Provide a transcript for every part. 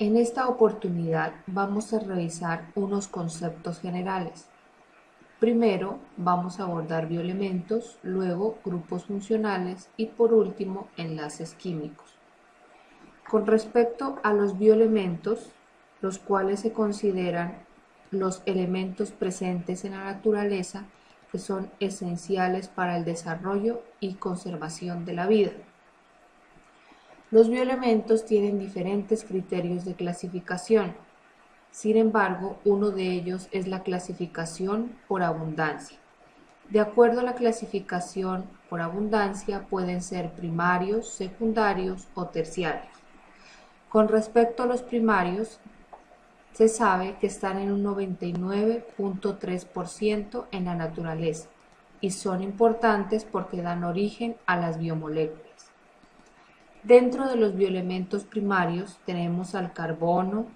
En esta oportunidad vamos a revisar unos conceptos generales. Primero vamos a abordar bioelementos, luego grupos funcionales y por último enlaces químicos. Con respecto a los bioelementos, los cuales se consideran los elementos presentes en la naturaleza que son esenciales para el desarrollo y conservación de la vida. Los bioelementos tienen diferentes criterios de clasificación. Sin embargo, uno de ellos es la clasificación por abundancia. De acuerdo a la clasificación por abundancia, pueden ser primarios, secundarios o terciarios. Con respecto a los primarios, se sabe que están en un 99.3% en la naturaleza y son importantes porque dan origen a las biomoléculas. Dentro de los bioelementos primarios tenemos al carbono,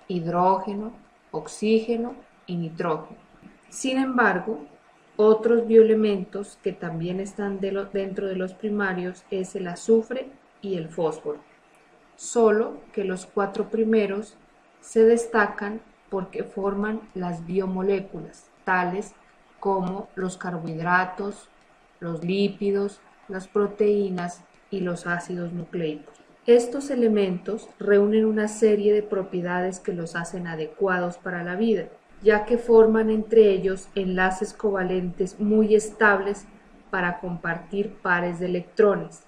hidrógeno, oxígeno y nitrógeno. Sin embargo, otros bioelementos que también están dentro de los primarios es el azufre y el fósforo. Solo que los cuatro primeros se destacan porque forman las biomoléculas, tales como los carbohidratos, los lípidos, las proteínas y los ácidos nucleicos. Estos elementos reúnen una serie de propiedades que los hacen adecuados para la vida, ya que forman entre ellos enlaces covalentes muy estables para compartir pares de electrones.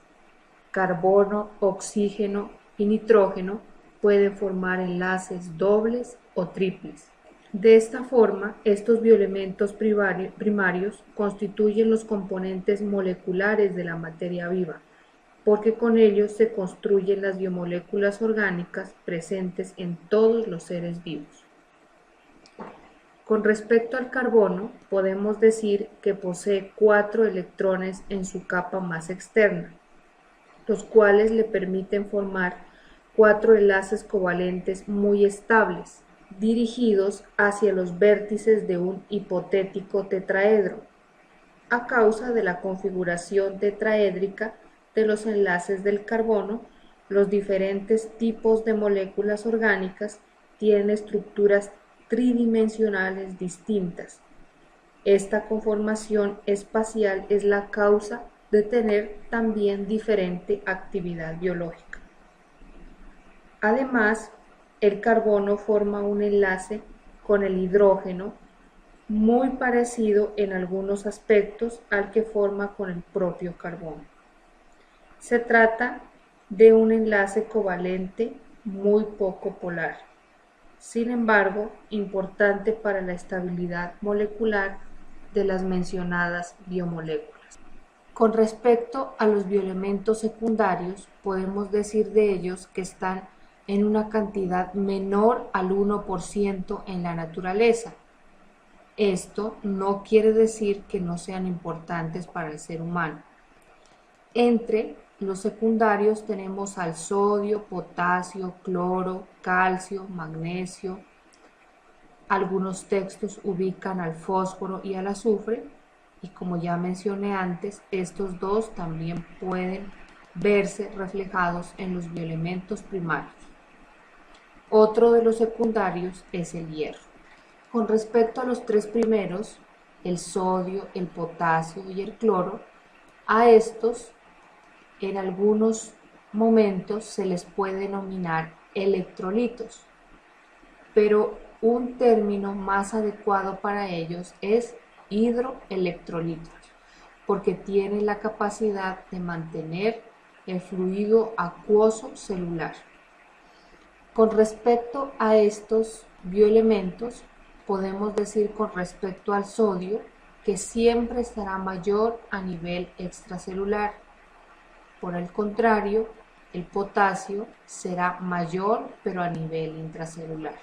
Carbono, oxígeno y nitrógeno pueden formar enlaces dobles o triples. De esta forma, estos bioelementos primarios constituyen los componentes moleculares de la materia viva, porque con ellos se construyen las biomoléculas orgánicas presentes en todos los seres vivos. Con respecto al carbono, podemos decir que posee 4 electrones en su capa más externa, los cuales le permiten formar 4 enlaces covalentes muy estables, dirigidos hacia los vértices de un hipotético tetraedro, a causa de la configuración tetraédrica de los enlaces del carbono. Los diferentes tipos de moléculas orgánicas tienen estructuras tridimensionales distintas. Esta conformación espacial es la causa de tener también diferente actividad biológica. Además, el carbono forma un enlace con el hidrógeno muy parecido en algunos aspectos al que forma con el propio carbono. Se trata de un enlace covalente muy poco polar, sin embargo, importante para la estabilidad molecular de las mencionadas biomoléculas. Con respecto a los bioelementos secundarios, podemos decir de ellos que están en una cantidad menor al 1% en la naturaleza. Esto no quiere decir que no sean importantes para el ser humano. Entre los secundarios tenemos al sodio, potasio, cloro, calcio, magnesio. Algunos textos ubican al fósforo y al azufre, y como ya mencioné antes, estos dos también pueden verse reflejados en los bioelementos primarios. Otro de los secundarios es el hierro. Con respecto a los tres primeros, el sodio, el potasio y el cloro, a estos en algunos momentos se les puede denominar electrolitos, pero un término más adecuado para ellos es hidroelectrolitos, porque tienen la capacidad de mantener el fluido acuoso celular. Con respecto a estos bioelementos, podemos decir con respecto al sodio que siempre será mayor a nivel extracelular. Por el contrario, el potasio será mayor pero a nivel intracelular.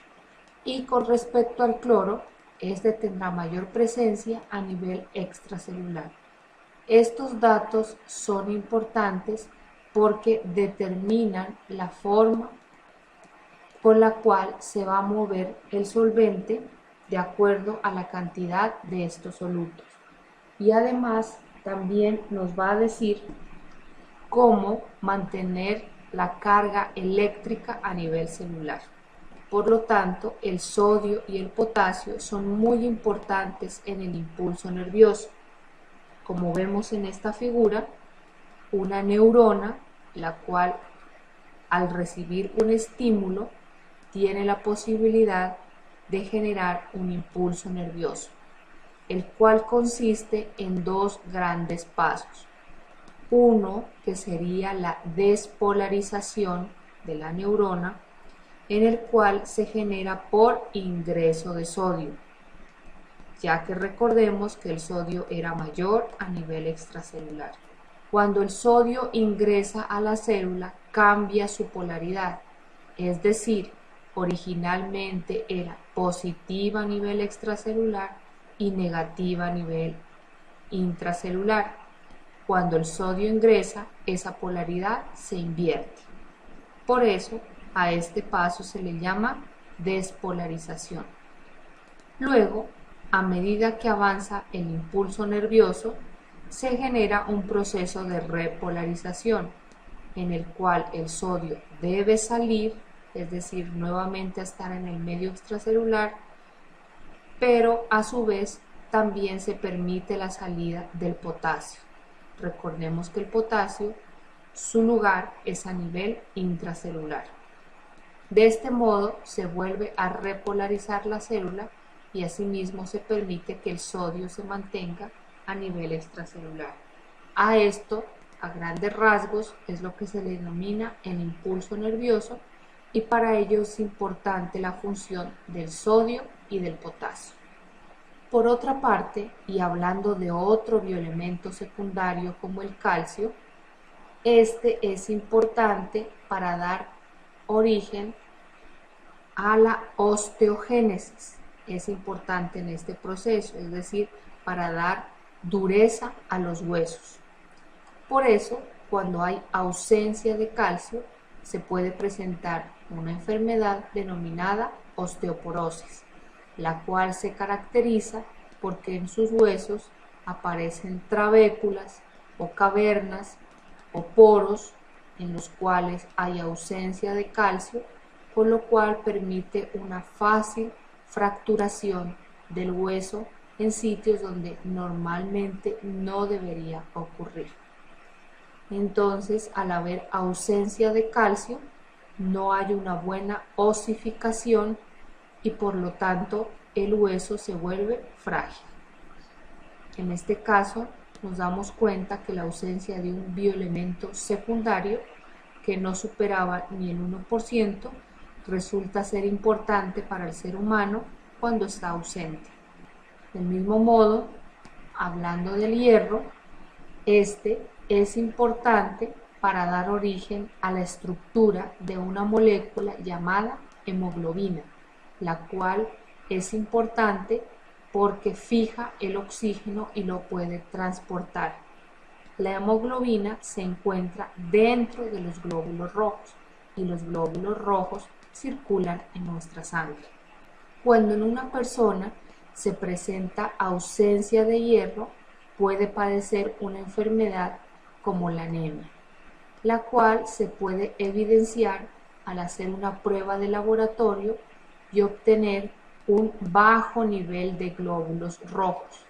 Y con respecto al cloro, este tendrá mayor presencia a nivel extracelular. Estos datos son importantes porque determinan la forma con la cual se va a mover el solvente de acuerdo a la cantidad de estos solutos. Y además también nos va a decir cómo mantener la carga eléctrica a nivel celular. Por lo tanto, el sodio y el potasio son muy importantes en el impulso nervioso. Como vemos en esta figura, una neurona, la cual al recibir un estímulo tiene la posibilidad de generar un impulso nervioso, el cual consiste en dos grandes pasos. Uno, que sería la despolarización de la neurona, en el cual se genera por ingreso de sodio, ya que recordemos que el sodio era mayor a nivel extracelular. Cuando el sodio ingresa a la célula, cambia su polaridad, es decir, originalmente era positiva a nivel extracelular y negativa a nivel intracelular. Cuando el sodio ingresa, esa polaridad se invierte. Por eso, a este paso se le llama despolarización. Luego, a medida que avanza el impulso nervioso, se genera un proceso de repolarización, en el cual el sodio debe salir, es decir, nuevamente estar en el medio extracelular, pero a su vez también se permite la salida del potasio. Recordemos que el potasio, su lugar es a nivel intracelular. De este modo se vuelve a repolarizar la célula y asimismo se permite que el sodio se mantenga a nivel extracelular. A esto, a grandes rasgos, es lo que se le denomina el impulso nervioso, y para ello es importante la función del sodio y del potasio. Por otra parte, y hablando de otro bioelemento secundario como el calcio, este es importante para dar origen a la osteogénesis. Es importante en este proceso, es decir, para dar dureza a los huesos. Por eso, cuando hay ausencia de calcio, se puede presentar una enfermedad denominada osteoporosis, la cual se caracteriza porque en sus huesos aparecen trabéculas o cavernas o poros en los cuales hay ausencia de calcio, con lo cual permite una fácil fracturación del hueso en sitios donde normalmente no debería ocurrir. Entonces, al haber ausencia de calcio, no hay una buena osificación y por lo tanto el hueso se vuelve frágil. En este caso, nos damos cuenta que la ausencia de un bioelemento secundario que no superaba ni el 1% resulta ser importante para el ser humano cuando está ausente. Del mismo modo, hablando del hierro, este es importante para dar origen a la estructura de una molécula llamada hemoglobina, la cual es importante porque fija el oxígeno y lo puede transportar. La hemoglobina se encuentra dentro de los glóbulos rojos y los glóbulos rojos circulan en nuestra sangre. Cuando en una persona se presenta ausencia de hierro, puede padecer una enfermedad como la anemia, la cual se puede evidenciar al hacer una prueba de laboratorio y obtener un bajo nivel de glóbulos rojos.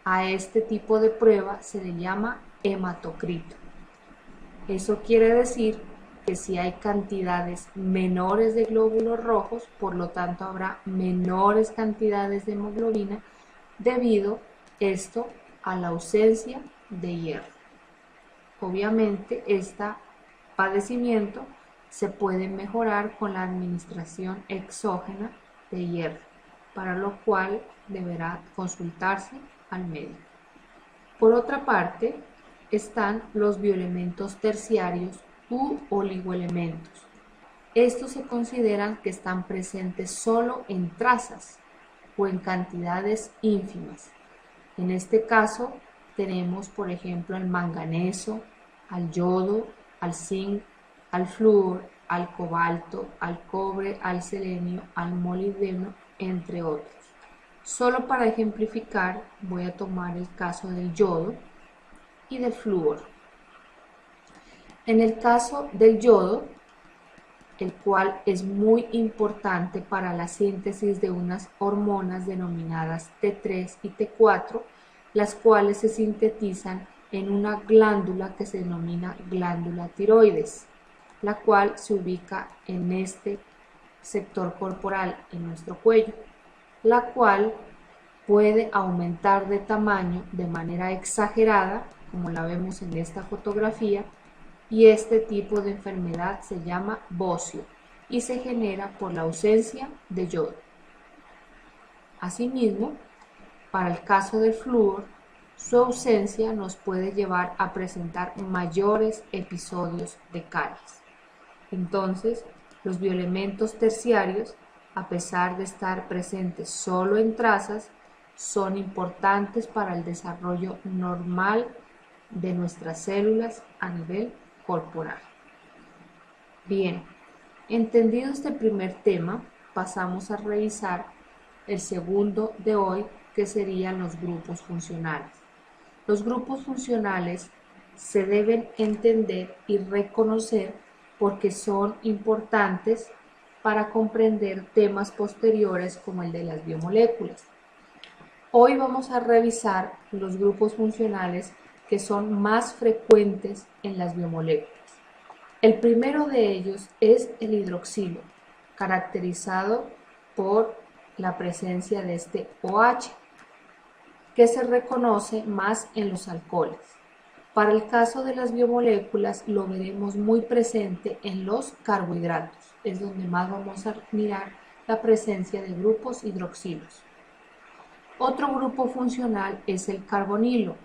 A este tipo de prueba se le llama hematocrito. Eso quiere decir que si hay cantidades menores de glóbulos rojos, por lo tanto habrá menores cantidades de hemoglobina debido esto a la ausencia de hierro. Obviamente, este padecimiento se puede mejorar con la administración exógena de hierro, para lo cual deberá consultarse al médico. Por otra parte, están los bioelementos terciarios u oligoelementos. Estos se consideran que están presentes solo en trazas o en cantidades ínfimas. En este caso tenemos, por ejemplo, al manganeso, al yodo, al zinc, al flúor, al cobalto, al cobre, al selenio, al molibdeno, entre otros. Solo para ejemplificar voy a tomar el caso del yodo y del flúor. En el caso del yodo, el cual es muy importante para la síntesis de unas hormonas denominadas T3 y T4, las cuales se sintetizan en una glándula que se denomina glándula tiroides, la cual se ubica en este sector corporal, en nuestro cuello, la cual puede aumentar de tamaño de manera exagerada, como la vemos en esta fotografía, y este tipo de enfermedad se llama bocio y se genera por la ausencia de yodo. Asimismo, para el caso del flúor, su ausencia nos puede llevar a presentar mayores episodios de caries. Entonces, los bioelementos terciarios, a pesar de estar presentes solo en trazas, son importantes para el desarrollo normal de nuestras células a nivel corporal. Bien, entendido este primer tema, pasamos a revisar el segundo de hoy, que serían los grupos funcionales. Los grupos funcionales se deben entender y reconocer porque son importantes para comprender temas posteriores como el de las biomoléculas. Hoy vamos a revisar los grupos funcionales que son más frecuentes en las biomoléculas. El primero de ellos es el hidroxilo, caracterizado por la presencia de este OH, que se reconoce más en los alcoholes. Para el caso de las biomoléculas lo veremos muy presente en los carbohidratos, es donde más vamos a mirar la presencia de grupos hidroxilos. Otro grupo funcional es el carbonilo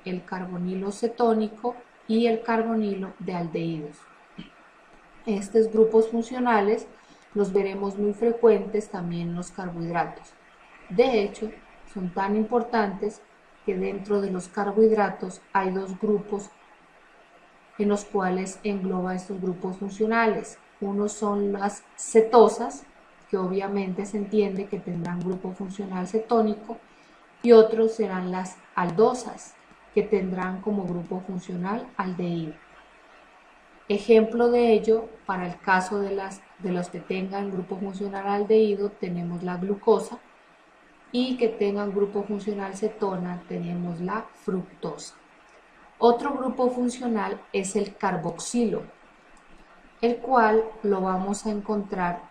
cetónico y el carbonilo de aldehídos. Estos grupos funcionales los veremos muy frecuentes también en los carbohidratos. De hecho, son tan importantes que dentro de los carbohidratos hay dos grupos en los cuales engloba estos grupos funcionales. Unos son las cetosas, que obviamente se entiende que tendrán grupo funcional cetónico, y otros serán las aldosas, que tendrán como grupo funcional aldehído. Ejemplo de ello, para el caso de los que tengan grupo funcional aldehído, tenemos la glucosa, y que tengan grupo funcional cetona, tenemos la fructosa. Otro grupo funcional es el carboxilo, el cual lo vamos a encontrar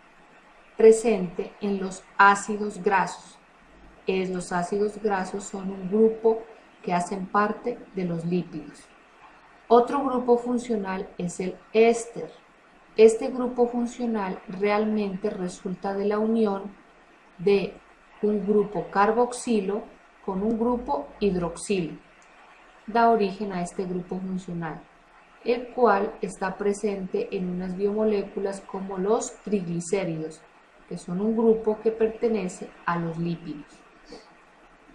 presente en los ácidos grasos. Los ácidos grasos son un grupo que hacen parte de los lípidos. Otro grupo funcional es el éster. Este grupo funcional realmente resulta de la unión de un grupo carboxilo con un grupo hidroxilo. Da origen a este grupo funcional, el cual está presente en unas biomoléculas como los triglicéridos, que son un grupo que pertenece a los lípidos.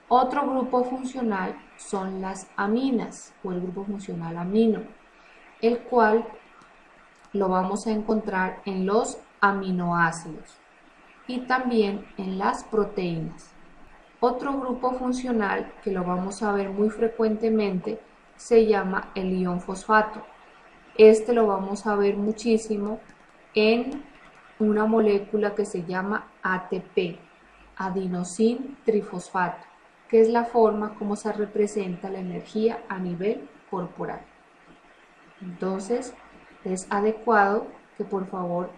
Otro grupo funcional son las aminas o el grupo funcional amino, el cual lo vamos a encontrar en los aminoácidos y también en las proteínas. Otro grupo funcional que lo vamos a ver muy frecuentemente se llama el ion fosfato. Este lo vamos a ver muchísimo en una molécula que se llama ATP, adenosín trifosfato, que es la forma como se representa la energía a nivel corporal. Entonces, es adecuado que por favor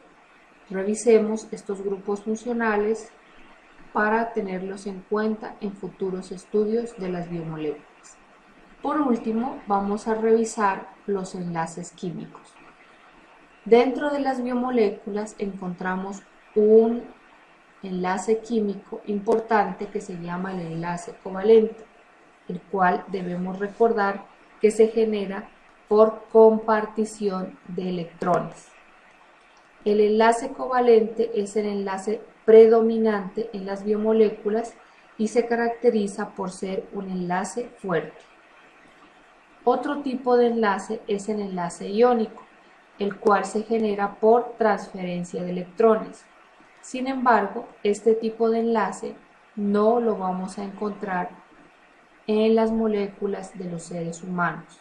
revisemos estos grupos funcionales para tenerlos en cuenta en futuros estudios de las biomoléculas. Por último, vamos a revisar los enlaces químicos. Dentro de las biomoléculas encontramos un enlace químico importante que se llama el enlace covalente, el cual debemos recordar que se genera por compartición de electrones. El enlace covalente es el enlace predominante en las biomoléculas y se caracteriza por ser un enlace fuerte. Otro tipo de enlace es el enlace iónico, el cual se genera por transferencia de electrones. Sin embargo, este tipo de enlace no lo vamos a encontrar en las moléculas de los seres humanos,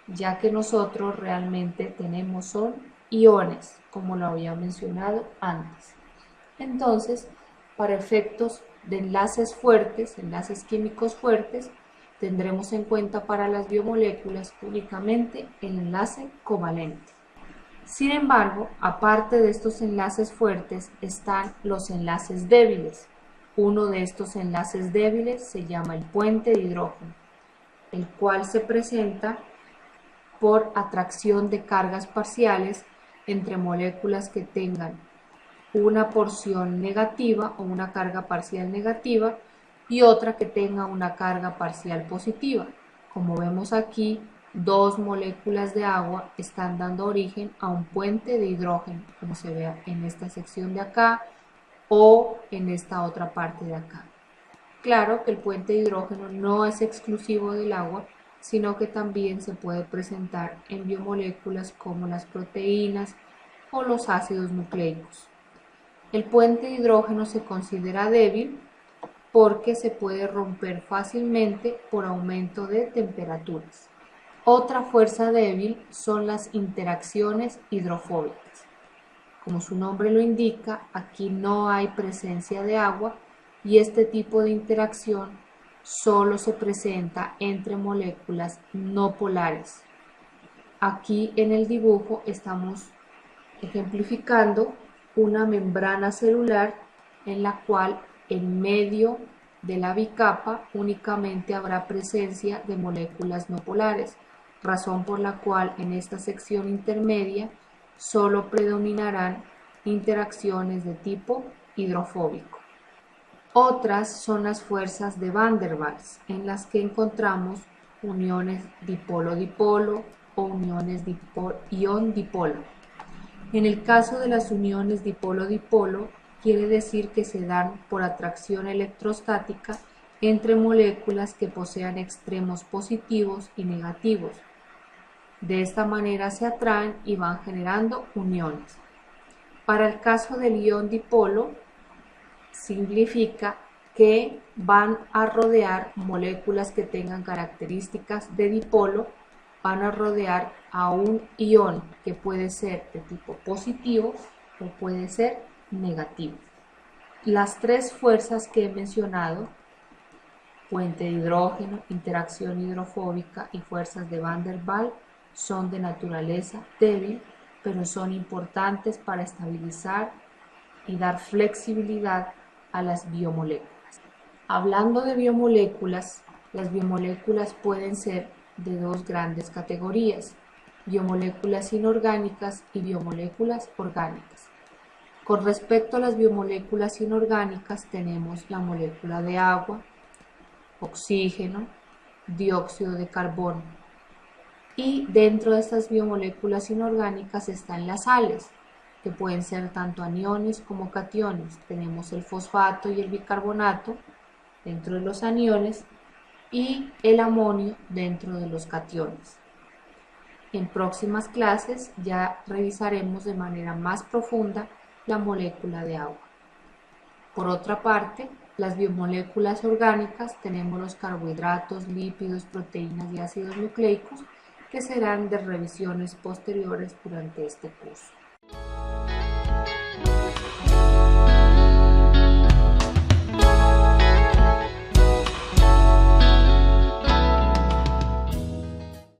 ya que nosotros realmente tenemos son iones, como lo había mencionado antes. Entonces, para efectos de enlaces fuertes, enlaces químicos fuertes, tendremos en cuenta para las biomoléculas únicamente el enlace covalente. Sin embargo, aparte de estos enlaces fuertes están los enlaces débiles. Uno de estos enlaces débiles se llama el puente de hidrógeno, el cual se presenta por atracción de cargas parciales entre moléculas que tengan una porción negativa o una carga parcial negativa y otra que tenga una carga parcial positiva. Como vemos aquí, dos moléculas de agua están dando origen a un puente de hidrógeno, como se ve en esta sección de acá o en esta otra parte de acá. Claro que el puente de hidrógeno no es exclusivo del agua, sino que también se puede presentar en biomoléculas como las proteínas o los ácidos nucleicos. El puente de hidrógeno se considera débil porque se puede romper fácilmente por aumento de temperaturas. Otra fuerza débil son las interacciones hidrofóbicas. Como su nombre lo indica, aquí no hay presencia de agua y este tipo de interacción solo se presenta entre moléculas no polares. Aquí en el dibujo estamos ejemplificando una membrana celular en la cual en medio de la bicapa únicamente habrá presencia de moléculas no polares, razón por la cual en esta sección intermedia solo predominarán interacciones de tipo hidrofóbico. Otras son las fuerzas de Van der Waals, en las que encontramos uniones dipolo-dipolo o uniones ion-dipolo. En el caso de las uniones dipolo-dipolo, quiere decir que se dan por atracción electrostática entre moléculas que posean extremos positivos y negativos. De esta manera se atraen y van generando uniones. Para el caso del ion dipolo, significa que van a rodear moléculas que tengan características de dipolo, van a rodear a un ion que puede ser de tipo positivo o puede ser negativo. Las tres fuerzas que he mencionado, puente de hidrógeno, interacción hidrofóbica y fuerzas de Van der Waals, son de naturaleza débil, pero son importantes para estabilizar y dar flexibilidad a las biomoléculas. Hablando de biomoléculas, las biomoléculas pueden ser de dos grandes categorías: biomoléculas inorgánicas y biomoléculas orgánicas. Con respecto a las biomoléculas inorgánicas tenemos la molécula de agua, oxígeno, dióxido de carbono. Y dentro de estas biomoléculas inorgánicas están las sales, que pueden ser tanto aniones como cationes. Tenemos el fosfato y el bicarbonato dentro de los aniones y el amonio dentro de los cationes. En próximas clases ya revisaremos de manera más profunda la molécula de agua. Por otra parte, las biomoléculas orgánicas tenemos los carbohidratos, lípidos, proteínas y ácidos nucleicos, que serán de revisiones posteriores durante este curso.